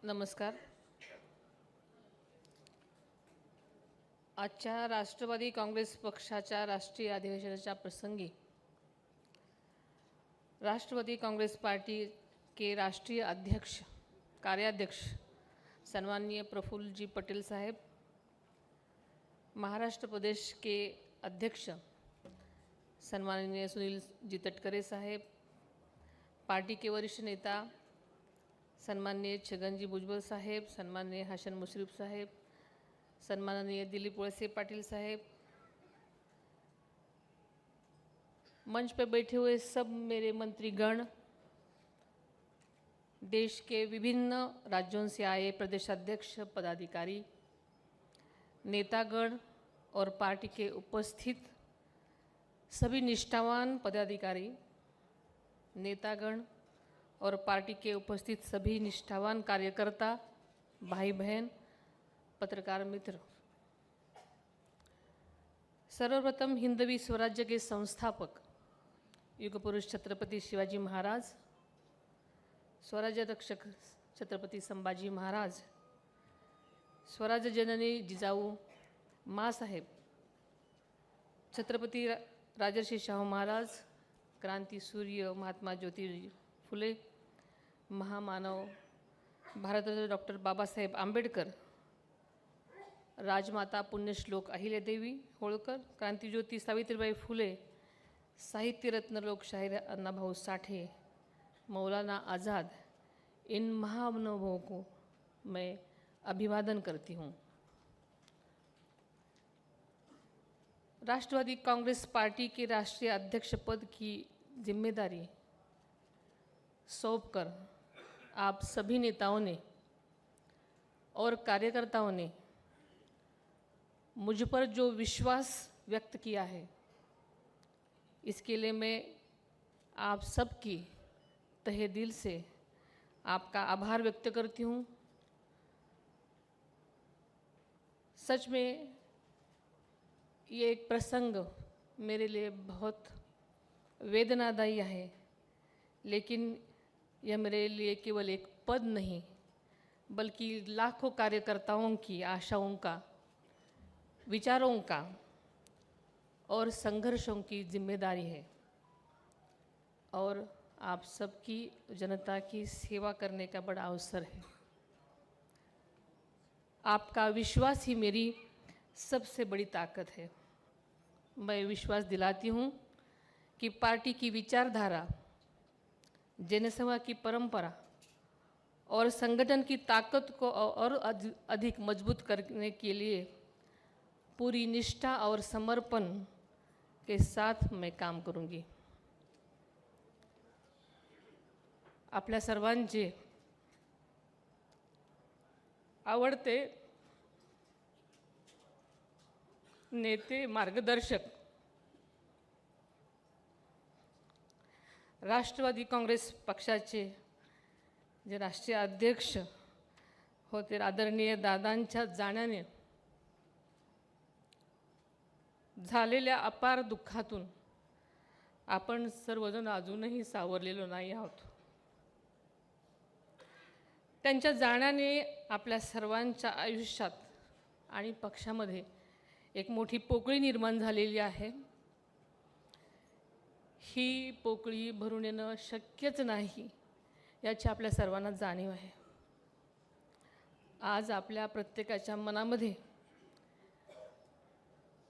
नमस्कार. आजच्या राष्ट्रवादी काँग्रेस पक्षाच्या राष्ट्रीय अधिवेशनाच्या प्रसंगी राष्ट्रवादी कांग्रेस पार्टी के राष्ट्रीय अध्यक्ष कार्याध्यक्ष सन्माननीय प्रफुल्ल जी पटेल साहब, महाराष्ट्र प्रदेश के अध्यक्ष सन्माननीय सुनील जी तटकरे साहब, पार्टी के वरिष्ठ नेता सन्माननीय छगन जी भुजबळ साहेब, सन्माननीय हसन मुश्रीफ साहेब, सन्माननीय दिलीप वळसे पाटिल साहेब, मंच पर बैठे हुए सब मेरे मंत्रीगण, देश के विभिन्न राज्यों से आए प्रदेशाध्यक्ष पदाधिकारी, नेतागण और पार्टी के उपस्थित सभी निष्ठावान पदाधिकारी, नेतागण और पार्टी के उपस्थित सभी निष्ठावान कार्यकर्ता, भाई बहन, पत्रकार मित्र, सर्वप्रथम हिंदवी स्वराज्य के संस्थापक युग पुरुष छत्रपति शिवाजी महाराज, स्वराज्य रक्षक छत्रपति संभाजी महाराज, स्वराज्य जननी जिजाऊ माँ साहेब, छत्रपति राजर्षी शाहू महाराज, क्रांति सूर्य महात्मा ज्योतिराव फुले, महामानव भारतरत्न डॉक्टर बाबासाहेब आंबेडकर, राजमाता पुण्यश्लोक अहिल्यादेवी होळकर, क्रांतिज्योती सावित्रीबाई फुले, साहित्यरत्न लोकशाहीर अण्णाभाऊ साठे, मौलाना आज़ाद, इन महामानवों को मैं अभिवादन करती हूँ। राष्ट्रवादी कांग्रेस पार्टी के राष्ट्रीय अध्यक्ष पद की जिम्मेदारी सौंपकर आप सभी नेताओं ने और कार्यकर्ताओं ने मुझ पर जो विश्वास व्यक्त किया है, इसके लिए मैं आप सबकी तहे दिल से आपका आभार व्यक्त करती हूँ। सच में ये एक प्रसंग मेरे लिए बहुत वेदनादायी है, लेकिन यह मेरे लिए केवल एक पद नहीं बल्कि लाखों कार्यकर्ताओं की आशाओं का, विचारों का और संघर्षों की जिम्मेदारी है और आप सबकी जनता की सेवा करने का बड़ा अवसर है। आपका विश्वास ही मेरी सबसे बड़ी ताकत है। मैं विश्वास दिलाती हूँ कि पार्टी की विचारधारा, जनसेवा की परंपरा और संगठन की ताकत को और अधिक मजबूत करने के लिए पूरी निष्ठा और समर्पण के साथ मैं काम करूंगी। आपल्या सर्वांचे आवडते नेते, मार्गदर्शक राष्ट्रवादी काँग्रेस पक्षाचे जे राष्ट्रीय अध्यक्ष होते आदरणीय दादांच्या जाण्याने झालेल्या अपार दुःखातून आपण सर्वजण अजूनही सावरलेलो नाही आहोत। त्यांच्या जाण्याने आपल्या सर्वांच्या आयुष्यात आणि पक्षामध्ये एक मोठी पोकळी निर्माण झालेली आहे। ही पोकळी भरून येणं शक्यच नाही याची आपल्या सर्वांना जाणीव आहे। आज आपल्या प्रत्येकाच्या मनामध्ये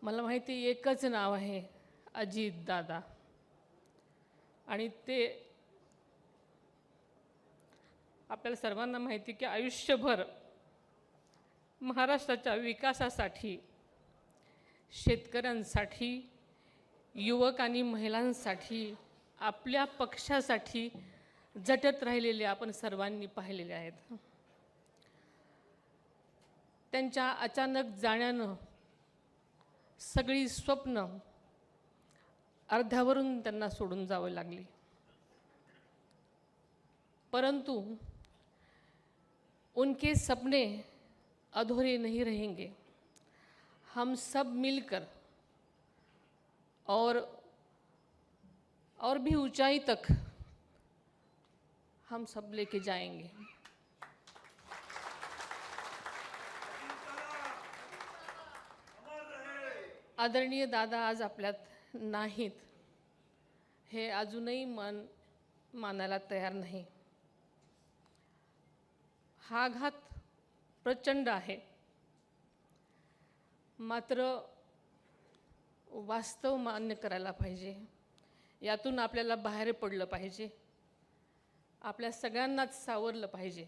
मला माहिती एकच नाव आहे, अजित दादा, आणि ते आपल्याला सर्वांना माहिती की आयुष्यभर महाराष्ट्राच्या विकासासाठी, शेतकऱ्यांसाठी, युवक आणि महिलांसाठी, आपल्या पक्षासाठी झटत राहिलेले आपण सर्वांनी पाहिलेले आहेत। त्यांच्या अचानक जाण्यानं सगळी स्वप्न अर्ध्यावरून त्यांना सोडून जावे लागली, परंतु उनके सपने अधूरे नहीं रहेंगे। हम सब मिलकर और भी ऊंचाई तक हम सब लेके जाएंगे। आदरणीय दादा आज आपल्यात नाहीत हे अजूनही मानायला तयार नाही. हा आघात प्रचंड आहे, मात्र वास्तव मान्य करायला पाहिजे. यातून आपल्याला बाहेर पडलं पाहिजे, आपल्या सगळ्यांनाच सावरलं पाहिजे.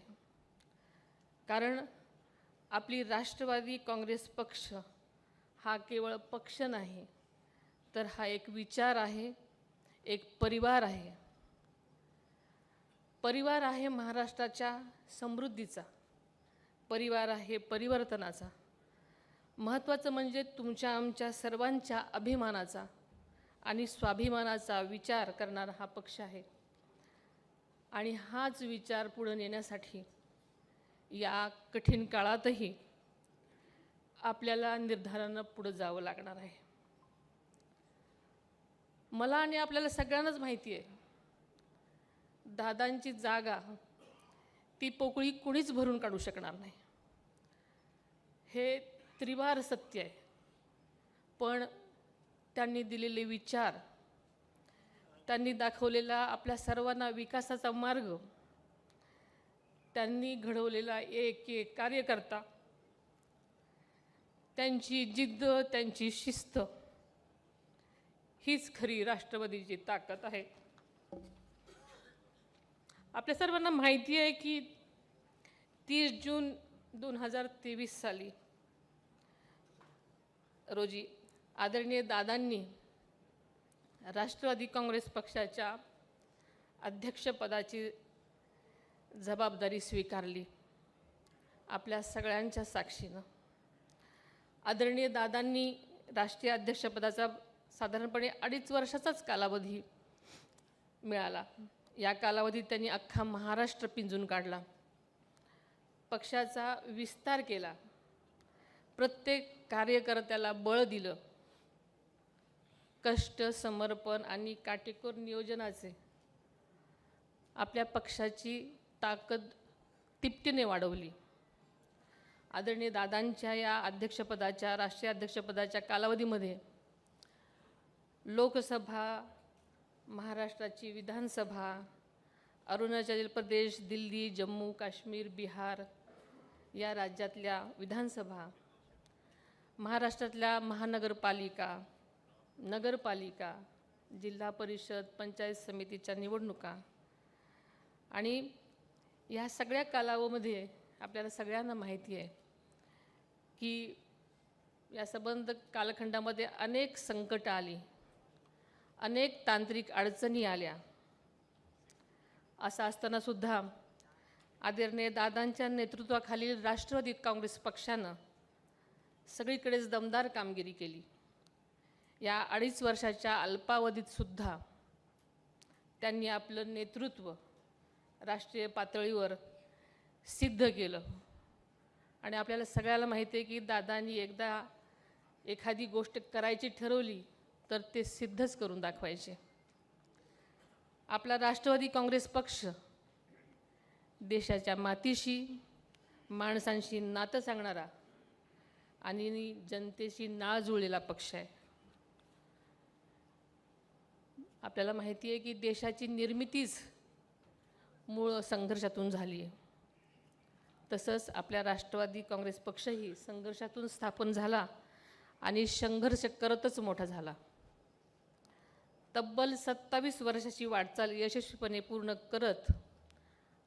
कारण आपली राष्ट्रवादी काँग्रेस पक्ष हा केवळ पक्ष नाही, तर हा एक विचार आहे, एक परिवार आहे. परिवार आहे महाराष्ट्राच्या समृद्धीचा, परिवार आहे परिवर्तनाचा. महत्त्वाचं म्हणजे तुमच्या आमच्या सर्वांच्या अभिमानाचा आणि स्वाभिमानाचा विचार करणारा हा पक्ष आहे. आणि हाच विचार पुढे नेण्यासाठी या कठीण काळातही आपल्याला निर्धारानं पुढे जावं लागणार आहे. मला आणि आपल्याला सगळ्यांनाच माहिती आहे, दादांची जागा ती पोकळी कुणीच भरून काढू शकणार नाही. हे त्रिवार सत्य आहे. पण त्यांनी दिलेले विचार, त्यांनी दाखवलेला आपल्या सर्वांना विकासाचा मार्ग, त्यांनी घडवलेला एक एक कार्यकर्ता, त्यांची जिद्द, त्यांची शिस्त हीच खरी राष्ट्रवादीची ताकद आहे. आपल्या सर्वांना माहिती आहे की 30 जून 2023 साली रोजी आदरणीय दादांनी राष्ट्रवादी काँग्रेस पक्षाच्या अध्यक्षपदाची जबाबदारी स्वीकारली आपल्या सगळ्यांच्या साक्षीनं. आदरणीय दादांनी राष्ट्रीय अध्यक्षपदाचा साधारणपणे 2.5 वर्षाचाच कालावधी मिळाला. या कालावधीत त्यांनी अख्खा महाराष्ट्र पिंजून काढला, पक्षाचा विस्तार केला, प्रत्येक कार्यकर्त्याला बळ दिलं. कष्ट, समर्पण आणि काटेकोर नियोजनाचे आपल्या पक्षाची ताकद तिपटीने वाढवली. आदरणीय दादांच्या या अध्यक्षपदाच्या, राष्ट्रीय अध्यक्षपदाच्या कालावधीमध्ये लोकसभा, महाराष्ट्राची विधानसभा, अरुणाचल प्रदेश, दिल्ली, जम्मू काश्मीर, बिहार या राज्यातल्या विधानसभा, महाराष्ट्रातल्या महानगरपालिका, नगरपालिका, जिल्हा परिषद, पंचायत समितीच्या निवडणुका आणि या सगळ्या कालावधीमध्ये आपल्याला सगळ्यांना माहिती आहे की या संबंध कालखंडामध्ये अनेक संकट आली, अनेक तांत्रिक अडचणी आल्या. असं असताना सुद्धा आदरणीय दादांच्या नेतृत्वाखालील राष्ट्रवादी काँग्रेस पक्षानं सगळीकडेच दमदार कामगिरी केली. या 2.5 वर्षाच्या अल्पावधीत सुद्धा त्यांनी आपलं नेतृत्व राष्ट्रीय पातळीवर सिद्ध केलं. आणि आपल्याला सगळ्याला माहिती आहे की दादांनी एकदा एखादी गोष्ट करायची ठरवली तर ते सिद्धच करून दाखवायचे. आपला राष्ट्रवादी काँग्रेस पक्ष देशाच्या मातीशी, माणसांशी नातं सांगणारा आणि जनतेशी नाळ जुळलेला पक्ष आहे. आपल्याला माहिती आहे की देशाची निर्मितीच मूळ संघर्षातून झाली आहे. तसंच आपल्या राष्ट्रवादी काँग्रेस पक्षही संघर्षातून स्थापन झाला आणि संघर्ष करतच मोठा झाला. तब्बल 27 वर्षाची वाटचाल यशस्वीपणे पूर्ण करत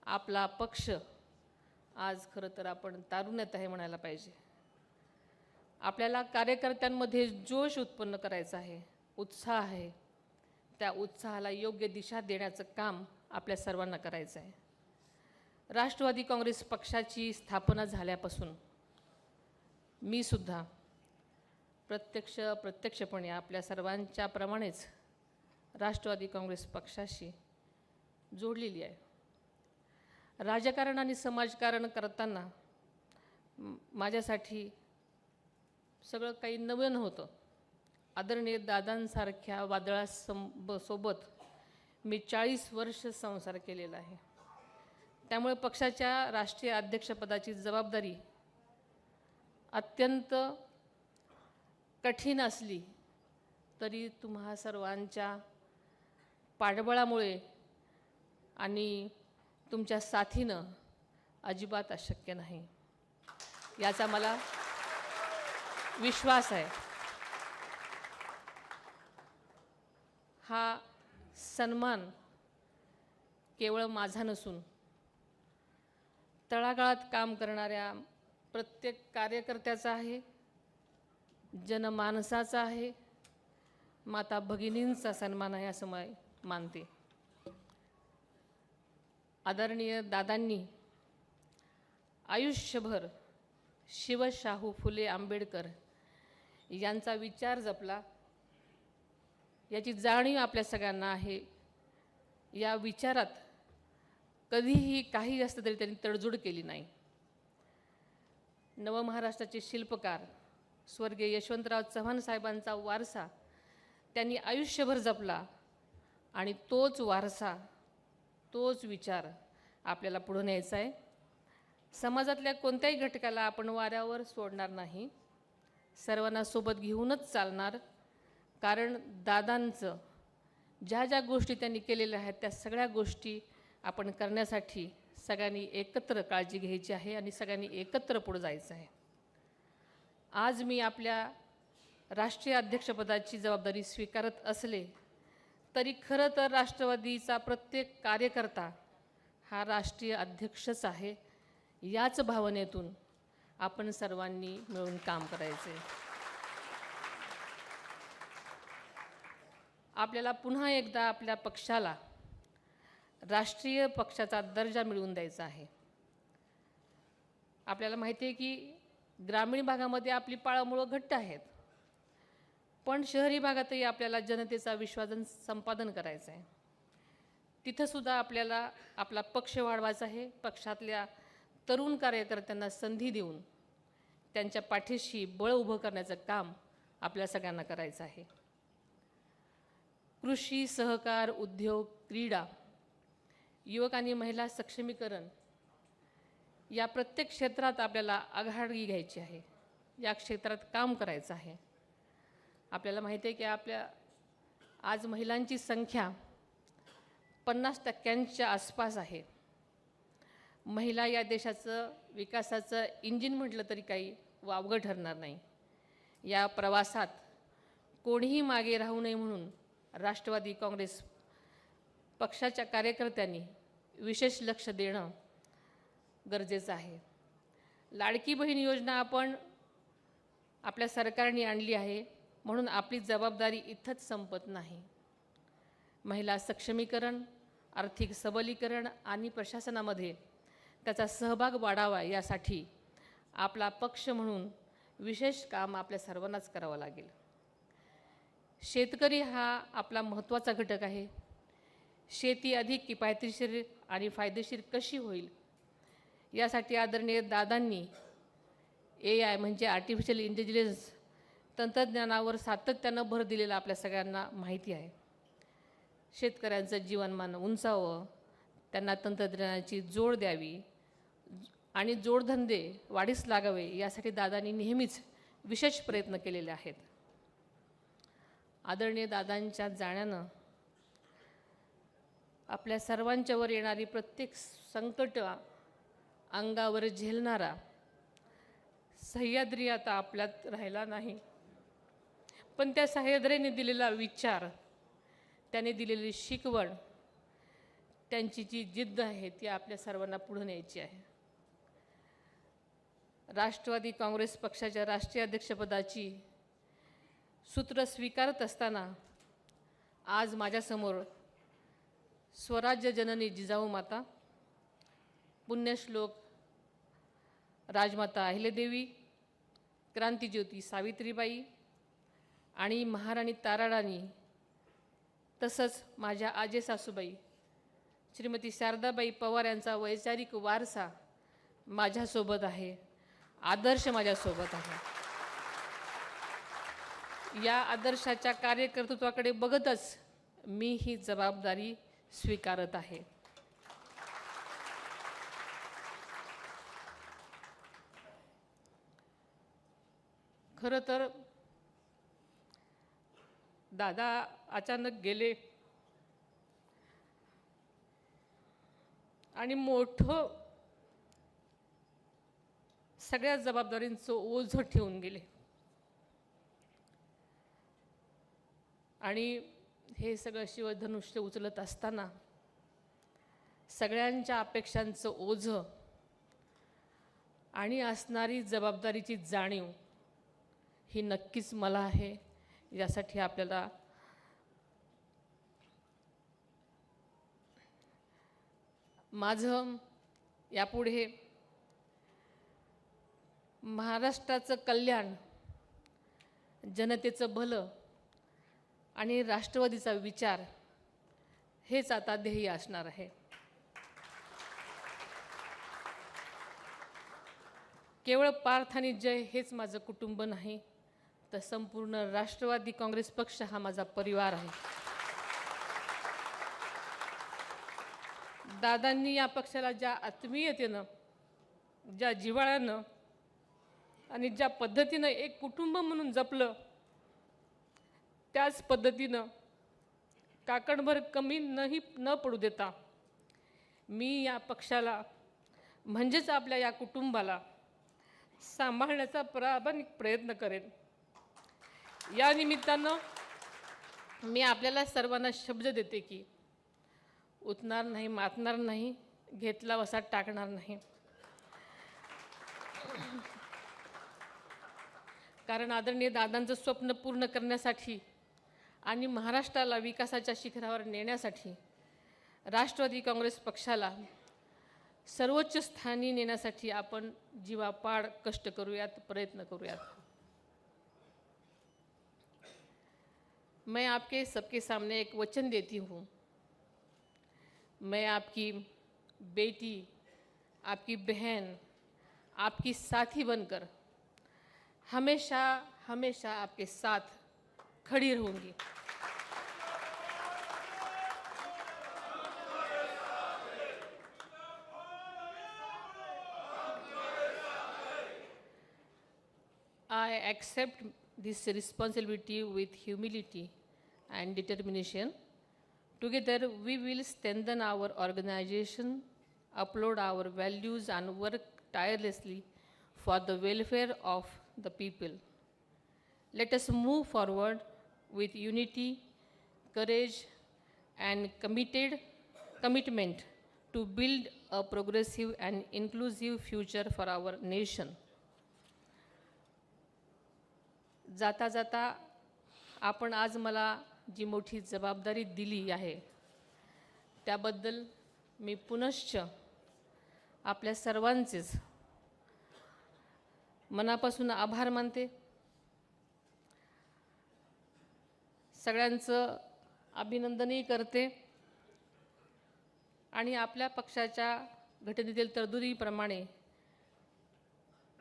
आपला पक्ष आज खरं तर आपण तारुण्यात आहे म्हणायला पाहिजे. आपल्याला कार्यकर्त्यांमध्ये जोश उत्पन्न करायचा आहे, उत्साह आहे. त्या उत्साहाला योग्य दिशा देण्याचं काम आपल्या सर्वांना करायचं आहे. राष्ट्रवादी काँग्रेस पक्षाची स्थापना झाल्यापासून मी सुद्धा प्रत्यक्षपणे आपल्या सर्वांच्या प्रमाणेच राष्ट्रवादी काँग्रेस पक्षाशी जोडलेली आहे. राजकारण आणि समाजकारण करताना माझ्यासाठी सगळं काही नवीन होतं. आदरणीय दादांसारख्या वादळासोबत मी 40 वर्ष संसार केलेला आहे. त्यामुळे पक्षाच्या राष्ट्रीय अध्यक्षपदाची जबाबदारी अत्यंत कठीण असली तरी तुम्हा सर्वांच्या पाठबळामुळे आणि तुमच्या साथीनं अजिबात अशक्य नाही, याचा मला विश्वास आहे. हा सन्मान केवळ माझा नसून तळागाळात काम करणाऱ्या प्रत्येक कार्यकर्त्याचा आहे, जनमानसाचा आहे, माता भगिनींचा सन्मान आहे असं मी मानते. आदरणीय दादांनी आयुष्यभर शिवशाहू फुले आंबेडकर यांचा विचार जपला, याची जाणीव आपल्या सगळ्यांना आहे. या विचारात कधीही काही असतं तरी त्यांनी तडजोड केली नाही. नवमहाराष्ट्राचे शिल्पकार स्वर्गीय यशवंतराव चव्हाण साहेबांचा वारसा त्यांनी आयुष्यभर जपला आणि तोच वारसा, तोच विचार आपल्याला पुढे न्यायचा आहे. समाजातल्या कोणत्याही घटकाला आपण वाऱ्यावर सोडणार नाही, सर्वांना सोबत घेऊनच चालणार. कारण दादांचं ज्या ज्या गोष्टी त्यांनी केलेल्या आहेत त्या सगळ्या गोष्टी आपण करण्यासाठी सगळ्यांनी एकत्र काळजी घ्यायची आहे आणि सगळ्यांनी एकत्र पुढे जायचं आहे. आज मी आपल्या राष्ट्रीय अध्यक्षपदाची जबाबदारी स्वीकारत असले तरी खरं तर राष्ट्रवादीचा प्रत्येक कार्यकर्ता हा राष्ट्रीय अध्यक्षच आहे. याच भावनेतून आपण सर्वांनी मिळून काम करायचे. आपल्याला पुन्हा एकदा आपल्या पक्षाला राष्ट्रीय पक्षाचा दर्जा मिळवून द्यायचा आहे. आपल्याला माहिती आहे की ग्रामीण भागामध्ये आपली पाळंमुळं घट्ट आहेत, पण शहरी भागातही आपल्याला जनतेचा विश्वास संपादन करायचं आहे. तिथंसुद्धा आपल्याला आपला पक्ष वाढवायचा आहे. पक्षातल्या तरुण कार्यकर्त्यांना संधी देऊन त्यांच्या पाठीशी बळ उभं करण्याचं काम आपल्या सगळ्यांना करायचं आहे. कृषी, सहकार, उद्योग, क्रीडा, युवक आणि महिला सक्षमीकरण या प्रत्येक क्षेत्रात आपल्याला आघाडी घ्यायची आहे. या क्षेत्रात काम करायचं आहे. आपल्याला माहिती आहे की आपल्या आज महिलांची संख्या 50% आसपास आहे. महिला या देशाचं विकासाचं इंजिन म्हटलं तरी काही वावगं ठरणार नाही. या प्रवासात कोणीही मागे राहू नये म्हणून राष्ट्रवादी काँग्रेस पक्षाच्या कार्यकर्त्यांनी विशेष लक्ष देणं गरजेचं आहे. लाडकी बहीण योजना आपण आपल्या सरकारने आणली आहे म्हणून आपली जबाबदारी इथंच संपत नाही. महिला सक्षमीकरण, आर्थिक सबलीकरण आणि प्रशासनामध्ये त्याचा सहभाग वाढावा यासाठी आपला पक्ष म्हणून विशेष काम आपल्या सर्वांनाच करावं लागेल. शेतकरी हा आपला महत्त्वाचा घटक आहे. शेती अधिक किफायतशीर आणि फायदेशीर कशी होईल यासाठी आदरणीय दादांनी AI म्हणजे आर्टिफिशियल इंटेलिजन्स तंत्रज्ञानावर सातत्यानं भर दिलेला आपल्या सगळ्यांना माहिती आहे. शेतकऱ्यांचं जीवनमान उंचावं, त्यांना तंत्रज्ञानाची जोड द्यावी आणि जोडधंदे वाढीस लागावे यासाठी दादांनी नेहमीच विशेष प्रयत्न केलेले आहेत. आदरणीय दादांच्या जाण्यानं आपल्या सर्वांच्यावर येणारी प्रत्येक संकट अंगावर झेलणारा सह्याद्री आता आपल्यात राहिला नाही, पण त्या सह्याद्रीने दिलेला विचार, त्याने दिलेली शिकवण, त्यांची जी जिद्द आहे ती आपल्या सर्वांना पुढे न्यायची आहे. राष्ट्रवादी काँग्रेस पक्षाच्या राष्ट्रीय अध्यक्षपदाची सूत्र स्वीकारत असताना आज माझ्यासमोर स्वराज्य जननी जिजाऊ माता, पुण्यश्लोक राजमाता अहिल्यादेवी, क्रांतिज्योती सावित्रीबाई आणि महाराणी ताराराणी, तसंच माझ्या आजे सासूबाई श्रीमती शारदाबाई पवार यांचा वैचारिक वारसा माझ्यासोबत आहे, आदर्श माझ्यासोबत आहे. या आदर्शाच्या कार्यकर्तृत्वाकडे बघतच मी ही जबाबदारी स्वीकारत आहे. खरं तर दादा अचानक गेले आणि मोठं सगळ्या जबाबदारींचं ओझं ठेवून गेले. आणि हे सगळं शिवधनुष्य उचलत असताना सगळ्यांच्या अपेक्षांचं ओझं आणि असणारी जबाबदारीची जाणीव ही नक्कीच मला आहे. यासाठी आपल्याला माझं यापुढे महाराष्ट्राचं कल्याण, जनतेचं भलं आणि राष्ट्रवादीचा विचार हेच आता ध्येय असणार आहे. केवळ पार्थ आणि जय हेच माझं कुटुंब नाही, तर संपूर्ण राष्ट्रवादी काँग्रेस पक्ष हा माझा परिवार आहे. दादांनी या पक्षाला ज्या आत्मीयतेनं, ज्या जिव्हाळ्यानं आणि ज्या पद्धतीनं एक कुटुंब म्हणून जपलं, त्याच पद्धतीनं काकणभर कमी न पडू देता मी या पक्षाला म्हणजेच आपल्या या कुटुंबाला सांभाळण्याचा प्रामाणिक प्रयत्न करेन. या निमित्तानं मी आपल्याला सर्वांना शब्द देते की उतणार नाही, मातणार नाही, घेतला वसा टाकणार नाही. कारण आदरणीय दादांचं स्वप्न पूर्ण करण्यासाठी आणि महाराष्ट्राला विकासाच्या शिखरावर नेण्यासाठी राष्ट्रवादी काँग्रेस पक्षाला सर्वोच्च स्थानी नेण्यासाठी आपण जीवापाड कष्ट करूयात, प्रयत्न करूयात. मैं आपके सबके सामने एक वचन देती हूँ. मैं आपकी बेटी, आपकी बहन, आपकी साथी बनकर हमेशा हमेशा आपके साथ खड़ी रहूँगी. I accept this responsibility with humility and determination. Together, we will strengthen our organization, uphold our values, and work tirelessly for the welfare of the people. Let us move forward with unity, courage, and commitment to build a progressive and inclusive future for our nation. जाता जाता आपण आज मला जी मोठी जबाबदारी दिली आहे त्याबद्दल मी पुनश्च आपल्या सर्वांचेच मनापासून आभार मानते. सगळ्यांचं अभिनंदनही करते आणि आपल्या पक्षाच्या घटनेतील तरतुदीप्रमाणे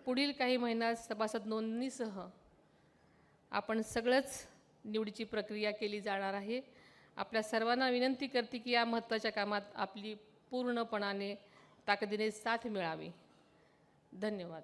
पुढील काही महिन्यात सभासद नोंदणीसह आपण सगळंच निवडीची प्रक्रिया केली जाणार आहे. आपल्या सर्वांना विनंती करते की या महत्त्वाच्या कामात आपली पूर्णपणाने ताकदीने साथ मिळावी. धन्यवाद.